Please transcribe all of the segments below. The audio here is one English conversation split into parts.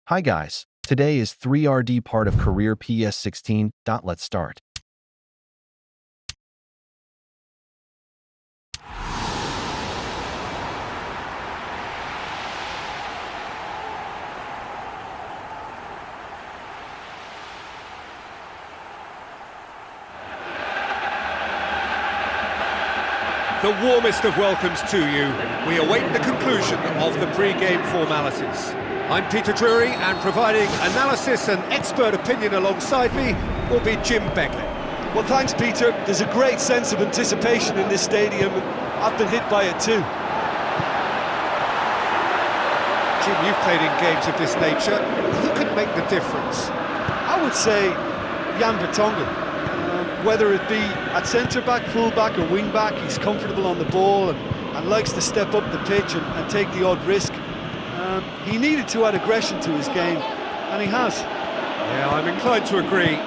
Hi guys, today is 3RD part of Career PS16. Let's start. The warmest of welcomes to you. We await the conclusion of the pre-game formalities. I'm Peter Drury, and providing analysis and expert opinion alongside me will be Jim Begley. Well, thanks, Peter. There's a great sense of anticipation in this stadium, and I've been hit by it too. Jim, you've played in games of this nature. Who could make the difference? I would say Jan Vertonghen. Whether it be at centre-back, full-back or wing-back, he's comfortable on the ball and likes to step up the pitch and take the odd risk. He needed to add aggression to his game, and he has. Yeah, I'm inclined to agree.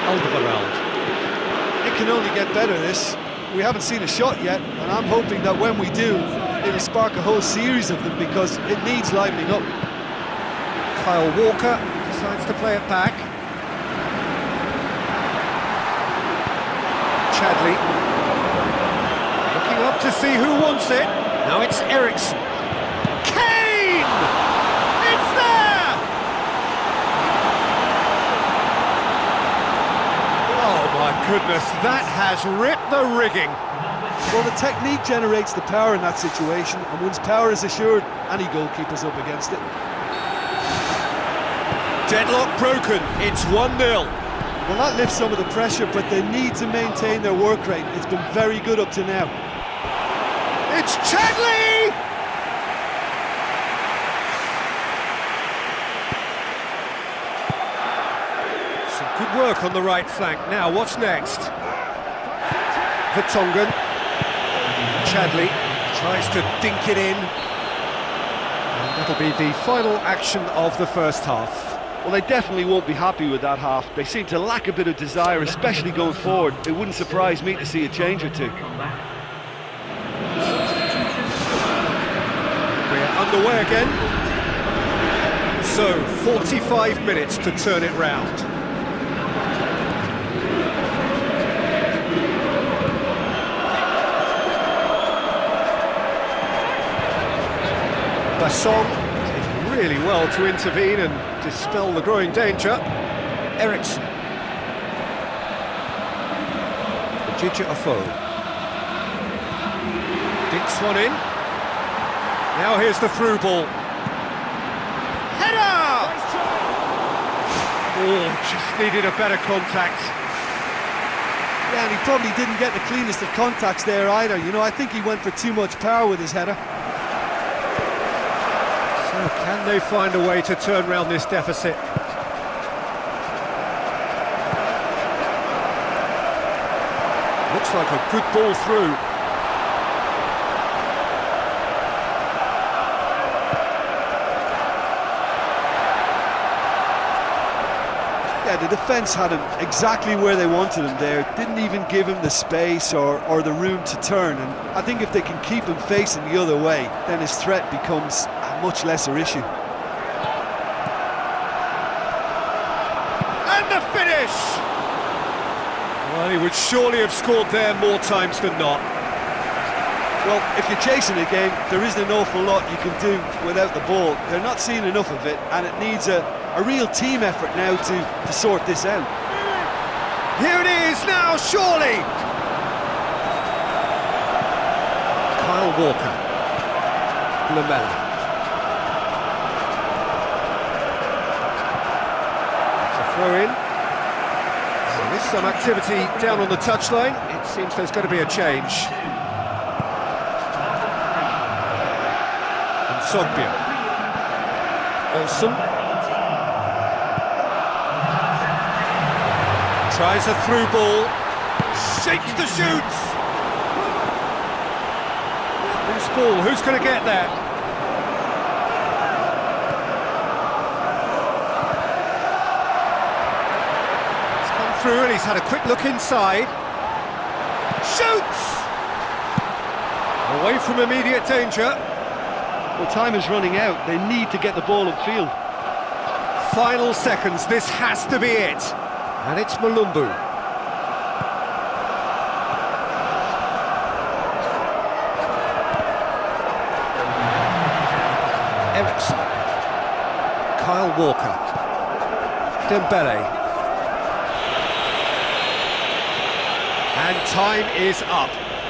Alderweireld. It can only get better, this. We haven't seen a shot yet, and I'm hoping that when we do, it'll spark a whole series of them, because it needs livening up. Kyle Walker decides to play it back. Chadli looking up to see who wants it. Now it's Eriksen. Kane! It's there! Oh my goodness, that has ripped the rigging. Well, the technique generates the power in that situation, and once power is assured, any goalkeeper's up against it. Deadlock broken, it's 1-0. Well, that lifts some of the pressure, but they need to maintain their work rate. It's been very good up to now. It's Chadli! Some good work on the right flank. Now, what's next? Vertonghen. Chadli tries to dink it in. And that'll be the final action of the first half. Well, they definitely won't be happy with that half. They seem to lack a bit of desire, especially going forward. It wouldn't surprise me to see a change or two. We're underway again. So, 45 minutes to turn it round. Basson did really well to intervene and dispel the growing danger. Eriksen. Ajita Afo. Dinks one in. Now here's the through ball. Header! Oh, just needed a better contact. Yeah, and he probably didn't get the cleanest of contacts there either. You know, I think he went for too much power with his header. So can they find a way to turn around this deficit? Looks like a good ball through. Yeah, the defence had him exactly where they wanted him there. Didn't even give him the space or the room to turn. And I think if they can keep him facing the other way, then his threat becomes a much lesser issue. And the finish! Well, he would surely have scored there more times than not. Well, if you're chasing a game, there isn't an awful lot you can do without the ball. They're not seeing enough of it, and it needs a real team effort now to sort this out. Here it is now, surely! Kyle Walker. Lamela. It's a throw in. So there's some activity down on the touchline. It seems there's going to be a change. And Sogbia. Olsen. Tries a through ball, shakes the shoots. Loose ball, who's going to get that? It's come through and he's had a quick look inside. Shoots! Away from immediate danger. Well, time is running out. They need to get the ball upfield. Final seconds, this has to be it. And it's Malumbu. Ericsson. Kyle Walker. Dembele. And time is up.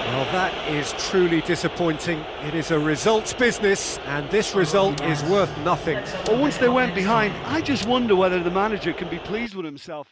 Well, that is truly disappointing. It is a results business, and this result is worth nothing. Well, once they went behind, I just wonder whether the manager can be pleased with himself.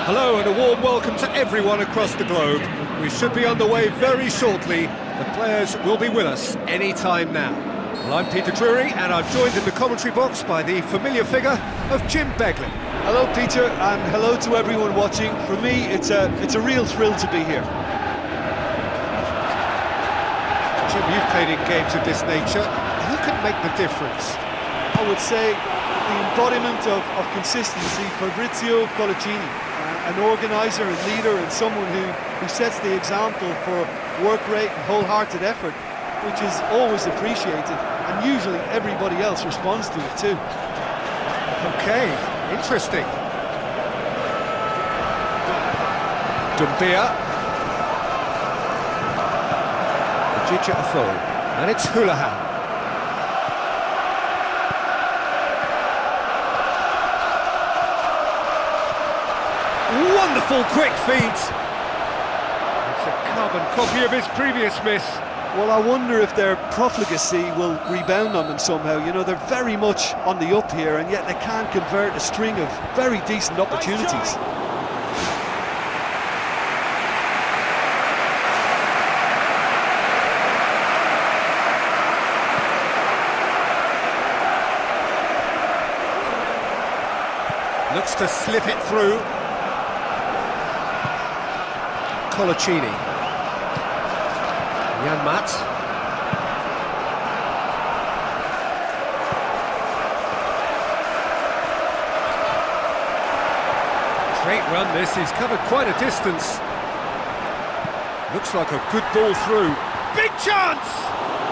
Hello and a warm welcome to everyone across the globe. We should be underway very shortly. The players will be with us any time now. Well, I'm Peter Drury and I'm joined in the commentary box by the familiar figure of Jim Beglin. Hello, Peter, and hello to everyone watching. For me, it's a real thrill to be here. Jim, you've played in games of this nature. Who can make the difference? I would say the embodiment of consistency, Fabrizio Colaccini, an organiser and leader and someone who sets the example for work rate and wholehearted effort, which is always appreciated, and usually everybody else responds to it too. Okay, interesting. Dumbia. Ajija Afo. And it's Houlihan. Wonderful quick feet. It's a carbon copy of his previous miss. Well, I wonder if their profligacy will rebound on them somehow. You know, they're very much on the up here, and yet they can't convert a string of very decent opportunities. Looks to slip it through. Colaccini. Janmaat. Great run this, he's covered quite a distance. Looks like a good ball through. Big chance!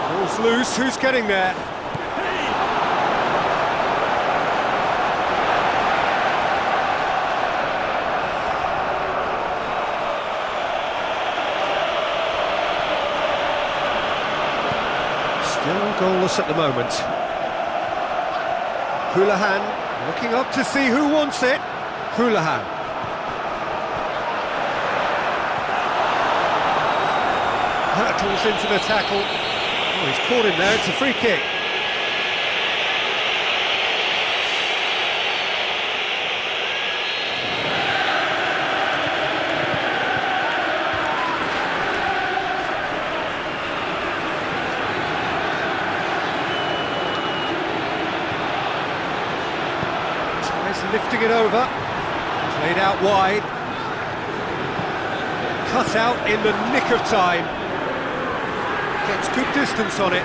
Ball's loose, who's getting there? Still goalless at the moment. Hoolahan looking up to see who wants it. Hoolahan. Hurtles into the tackle. Oh, he's caught him there, it's a free kick. Tries lifting it over. Played out wide. Cut out in the nick of time. Gets good distance on it.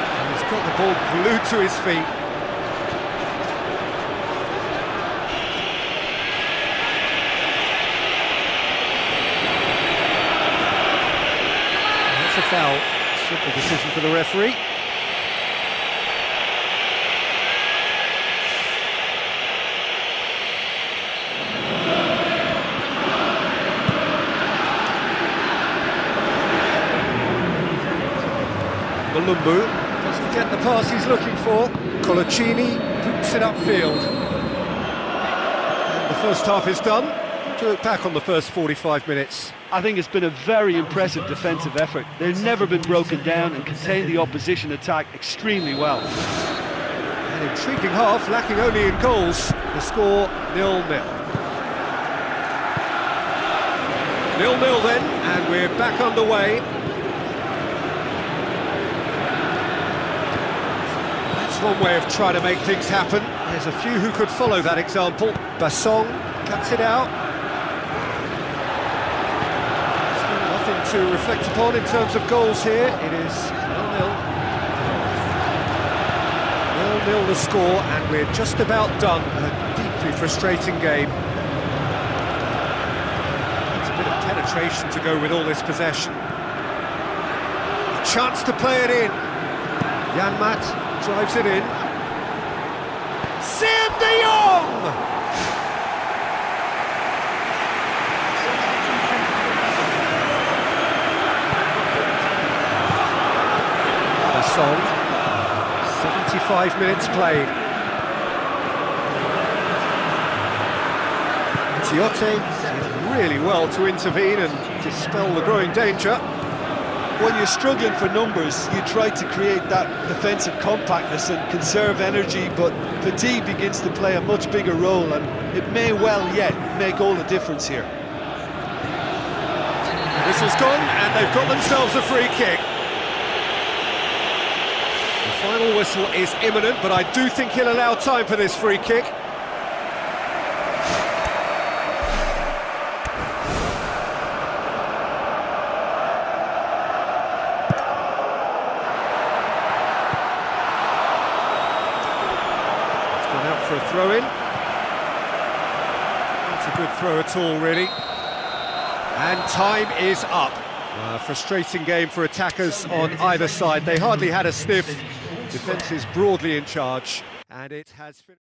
And he's got the ball glued to his feet. That's a foul. Simple decision for the referee. Malumbu doesn't get the pass he's looking for. Colaccini boots it upfield. And the first half is done. To look back on the first 45 minutes. I think it's been a very impressive defensive effort. They've never been broken down and contained the opposition attack extremely well. An intriguing half, lacking only in goals. The score 0-0. 0-0 then, and we're back underway. That's one way of trying to make things happen. There's a few who could follow that example. Bassong cuts it out. To reflect upon in terms of goals here, it is 0-0. 0-0 the score, and we're just about done. A deeply frustrating game. It's a bit of penetration to go with all this possession. A chance to play it in. Janmaat drives it in. Siem de Jong! Song. 75 minutes played. Tiote did really well to intervene and dispel the growing danger. When you're struggling for numbers, you try to create that defensive compactness and conserve energy, but fatigue begins to play a much bigger role, and it may well yet make all the difference here. This has gone, and they've got themselves a free kick. The final whistle is imminent, but I do think he'll allow time for this free kick. It's gone out for a throw-in. Not a good throw at all, really. And time is up. A frustrating game for attackers on either side. They hardly had a sniff. Defence is broadly in charge, and it has finished.